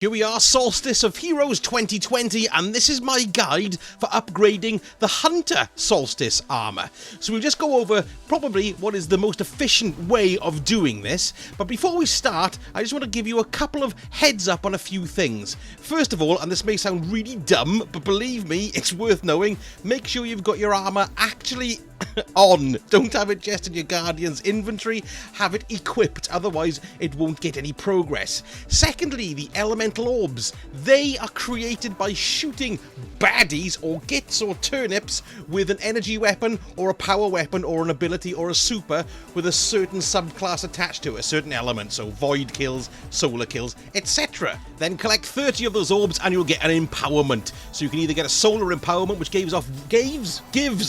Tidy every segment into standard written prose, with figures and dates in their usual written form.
Here we are, Solstice of Heroes 2020, and this is my guide for upgrading the Hunter Solstice armor. So we'll just go over probably what is the most efficient way of doing this. But before we start, I just want to give you a couple of heads up on a few things. First of all, and this may sound really dumb, but believe me, it's worth knowing, make sure you've got your armor actually on. Don't have it just in your Guardian's inventory, have it equipped, otherwise it won't get any progress. Secondly, the elemental orbs. They are created by shooting baddies or gits or turnips with an energy weapon or a power weapon or an ability or a super with a certain subclass attached to it, a certain element, so void kills, solar kills, etc. Then collect 30 of those orbs and you'll get an empowerment. So you can either get a solar empowerment, which gives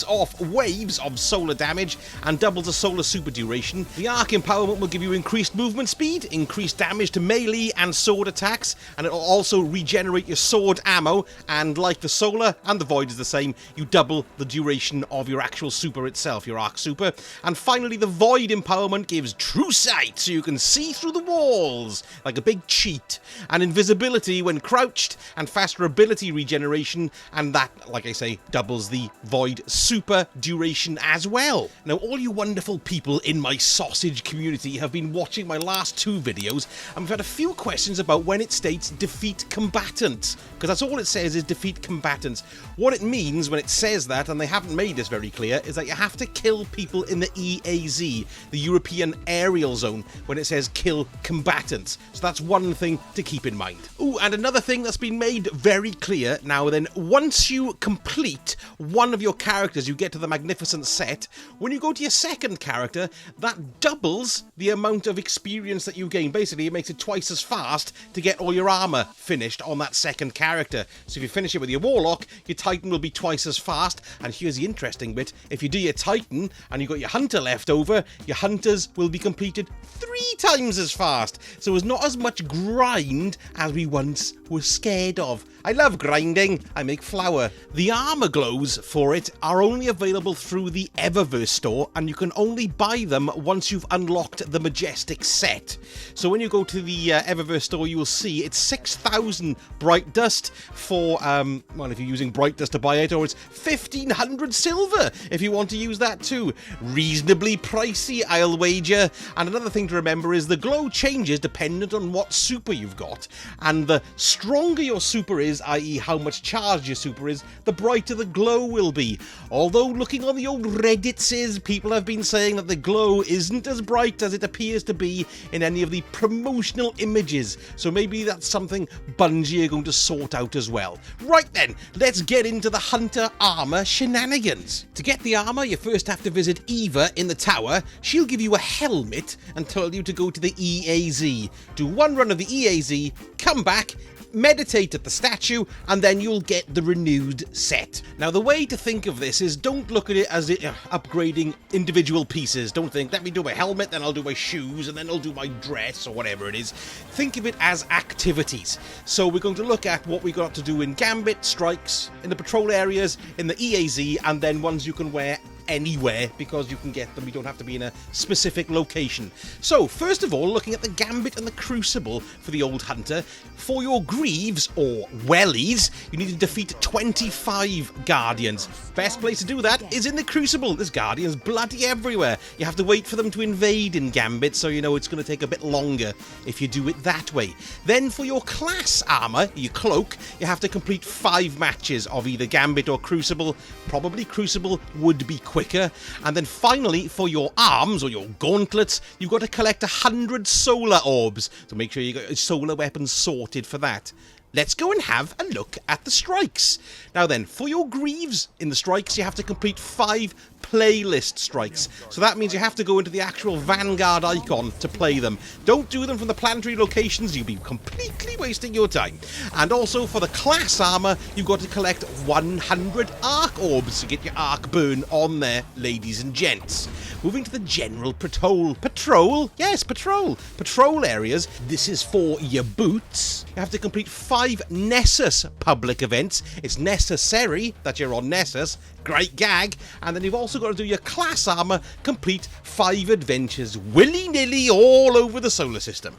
off waves of solar damage and doubles the solar super duration. The arc empowerment will give you increased movement speed, increased damage to melee and sword attacks, and it will also regenerate your sword ammo, and like the solar and the void is the same, you double the duration of your actual super itself, your arc super. And finally, the void empowerment gives true sight, so you can see through the walls like a big cheat, and invisibility when crouched, and faster ability regeneration, and that, like I say, doubles the void super duration as well. Now, all you wonderful people in my sausage community have been watching my last two videos, and we've had a few questions about when it states defeat combatants, because that's all it says is defeat combatants. What it means when it says that, and they haven't made this very clear, is that you have to kill people in the EAZ, the European Aerial Zone, when it says kill combatants. So that's one thing to keep in mind. Ooh, and another thing that's been made very clear now then, once you complete one of your characters, you get to the Magnificent set, when you go to your second character, that doubles the amount of experience that you gain. Basically, it makes it twice as fast to get all your armor finished on that second character. So if you finish it with your Warlock, your Titan will be twice as fast. And here's the interesting bit, if you do your Titan and you've got your Hunter left over, your Hunters will be completed 3 times as fast. So there's not as much grind as we once were scared of. I love grinding, I make flour. The armor glows for it are only available through the Eververse store, and you can only buy them once you've unlocked the Majestic set. So when you go to the Eververse store, you will see it's 6,000 bright dust for, well, if you're using bright dust to buy it, or it's 1,500 silver if you want to use that too. Reasonably pricey, I'll wager. And another thing to remember is the glow changes dependent on what super you've got, and the stronger your super is, i.e. how much charge your super is, the brighter the glow will be. Although looking on the old Reddits, people have been saying that the glow isn't as bright as it appears to be in any of the promotional images, so maybe that's something Bungie are going to sort out as well. Right then, let's get into the Hunter armor shenanigans. To get the armor, you first have to visit Eva in the tower. She'll give you a helmet and tell you to go to the EAZ. Do one run of the EAZ, come back, meditate at the statue, and then you'll get the renewed set. Now, the way to think of this is don't look at it as upgrading individual pieces. Don't think, let me do my helmet, then I'll do my shoes, and then I'll do my dress, or whatever it is. Think of it as activities. So we're going to look at what we got to do in Gambit, strikes, in the patrol areas, in the EAZ, and then ones you can wear anywhere, because you can get them, you don't have to be in a specific location. So first of all, looking at the Gambit and the Crucible for the old Hunter, for your Greaves or Wellies, you need to defeat 25 Guardians. Best place to do that is in the Crucible. There's Guardians bloody everywhere. You have to wait for them to invade in Gambit, so you know it's going to take a bit longer if you do it that way. Then for your class armor, your cloak, you have to complete 5 matches of either Gambit or Crucible. Probably Crucible would be quicker. And then finally, for your arms or your gauntlets, you've got to collect 100 solar orbs. So make sure you got your solar weapons sorted for that. Let's go and have a look at the strikes. Now then, for your Greaves in the strikes, you have to complete 5 playlist strikes. So that means you have to go into the actual Vanguard icon to play them. Don't do them from the planetary locations, you'll be completely wasting your time. And also for the class armor, you've got to collect 100 arc orbs to get your arc burn on there, ladies and gents. Moving to the general patrol. Patrol areas. This is for your boots. You have to complete 5 Nessus public events. It's necessary that you're on Nessus. great gag. And then you've also got to do your class armor, complete 5 adventures willy-nilly all over the solar system.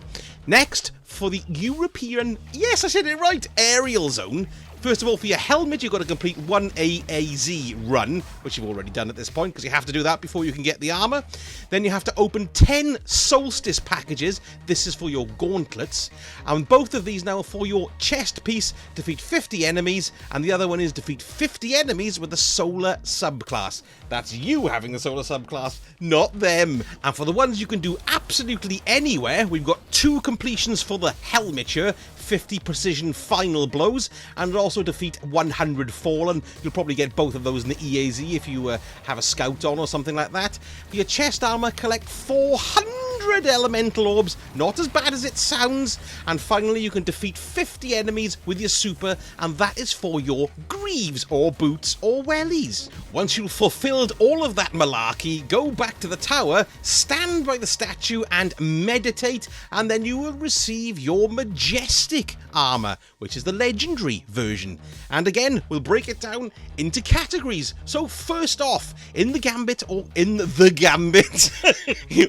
Next, for the European, yes, I said it right, aerial zone. First of all, for your helmet, you've got to complete 1 AAZ run, which you've already done at this point, because you have to do that before you can get the armor. Then you have to open 10 Solstice packages. This is for your gauntlets. And both of these now for your chest piece, defeat 50 enemies, and the other one is defeat 50 enemies with the solar subclass. That's you having the solar subclass, not them. And for the ones you can do absolutely anywhere, we've got 2 completions for the helmeture, 50 precision final blows, and also defeat 100 fallen. You'll probably get both of those in the EAZ if you have a scout on or something like that. For your chest armor, collect 400 elemental orbs, not as bad as it sounds. And finally, you can defeat 50 enemies with your super, and that is for your greaves or boots or wellies. Once you've fulfilled all of that malarkey, go back to the tower, stand by the statue and meditate, and then you will receive your Majestic armor, which is the legendary version. And again, we'll break it down into categories. So first off, in the Gambit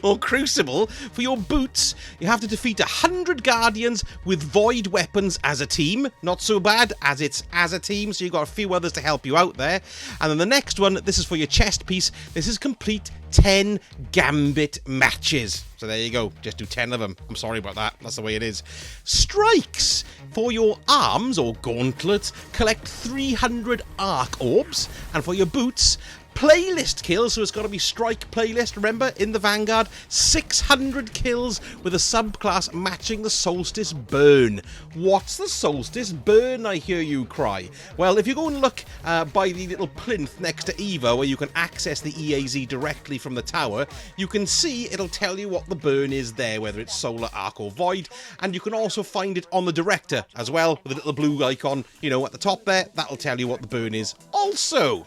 or Crucible, for your boots, you have to defeat 100 Guardians with Void weapons as a team. Not so bad as it's as a team, so you've got a few others to help you out there. And then the next one, this is for your chest piece. This is complete 10 Gambit matches. So there you go, just do 10 of them. I'm sorry about that, that's the way it is. Strikes! For your arms or gauntlets, collect 300 arc orbs. And for your boots, playlist kills, so it's got to be strike playlist, remember, in the Vanguard, 600 kills with a subclass matching the Solstice burn. What's the Solstice burn, I hear you cry? Well, if you go and look by the little plinth next to Evo, where you can access the EAZ directly from the tower, you can see it'll tell you what the burn is there, whether it's solar, arc or void, and you can also find it on the director as well, with a little blue icon, you know, at the top there. That'll tell you what the burn is also.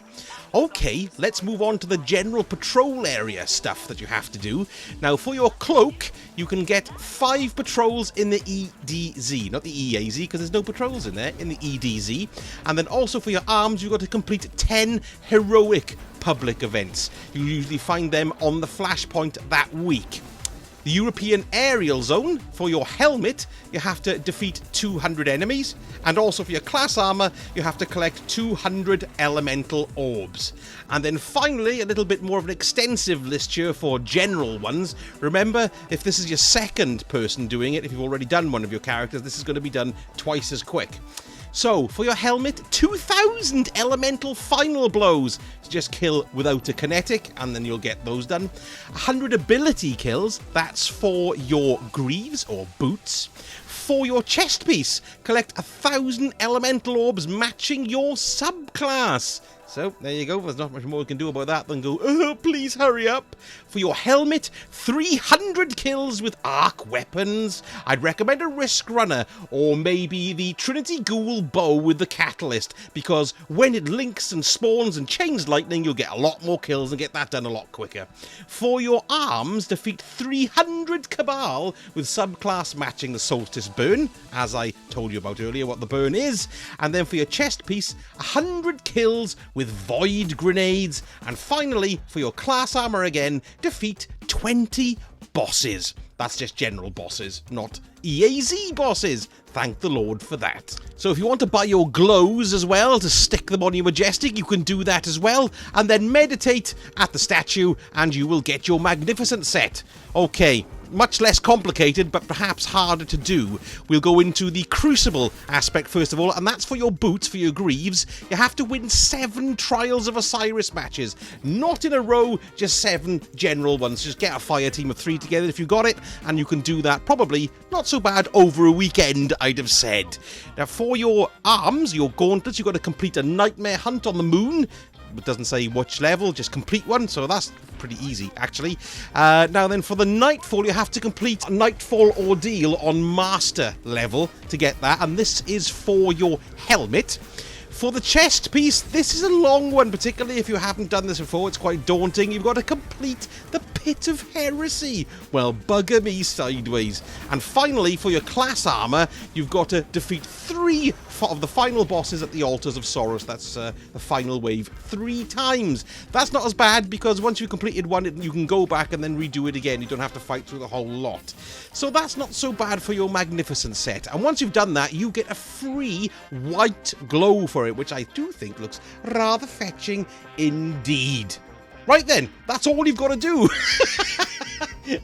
Okay, let's move on to the general patrol area stuff that you have to do. Now, for your cloak, you can get 5 patrols in the EDZ, not the EAZ, because there's no patrols in there, in the EDZ. And then also for your arms, you've got to complete 10 heroic public events. You usually find them on the flashpoint that week. The European aerial zone, for your helmet, you have to defeat 200 enemies. And also for your class armor, you have to collect 200 elemental orbs. And then finally, a little bit more of an extensive list here for general ones. Remember, if this is your second person doing it, if you've already done one of your characters, this is going to be done twice as quick. So, for your helmet, 2,000 elemental final blows to just kill without a kinetic, and then you'll get those done. 100 ability kills, that's for your greaves or boots. For your chest piece, collect 1,000 elemental orbs matching your subclass. So, there you go. There's not much more we can do about that than go, oh, please hurry up. For your helmet, 300 kills with arc weapons. I'd recommend a Risk Runner, or maybe the Trinity Ghoul bow with the catalyst, because when it links and spawns and chains lightning, you'll get a lot more kills and get that done a lot quicker. For your arms, defeat 300 Cabal with subclass matching the Solstice burn, as I told you about earlier what the burn is. And then for your chest piece, 100 kills with void grenades. And finally, for your class armor again, defeat 20 bosses. That's just general bosses, not EAZ bosses. Thank the Lord for that. So if you want to buy your glows as well to stick them on your Majestic, you can do that as well. And then meditate at the statue and you will get your magnificent set. Okay, much less complicated, but perhaps harder to do. We'll go into the Crucible aspect first of all, and that's for your boots, for your greaves. You have to win 7 Trials of Osiris matches. Not in a row, just 7 general ones. Just get a fire team of 3 together if you got it, and you can do that probably not so bad over a weekend, I'd have said. Now for your arms, your gauntlets, you've got to complete a nightmare hunt on the moon. It doesn't say which level, just complete one, so that's pretty easy actually. Now then, for the Nightfall, you have to complete a Nightfall Ordeal on Master level to get that, and this is for your helmet. For the chest piece, this is a long one, particularly if you haven't done this before. It's quite daunting. You've got to complete the Pit of Heresy. Well, bugger me sideways. And finally, for your class armor, you've got to defeat 3 3 of the final bosses at the Altars of Soros. That's the final wave 3 times. That's not as bad because once you've completed one, you can go back and then redo it again. You don't have to fight through the whole lot. So that's not so bad for your Magnificent set. And once you've done that, you get a free white glow for it, which I do think looks rather fetching indeed. Right then, that's all you've got to do.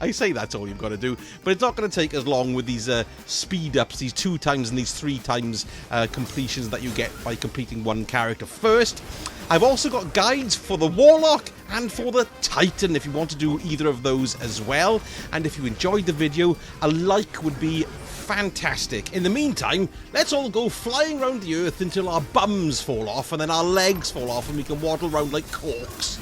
I say that's all you've got to do, but it's not going to take as long with these speed ups, these 2 times and these 3 times completions that you get by completing one character first. I've also got guides for the Warlock and for the Titan if you want to do either of those as well. And if you enjoyed the video, a like would be fantastic. In the meantime, let's all go flying around the earth until our bums fall off and then our legs fall off and we can waddle around like corks.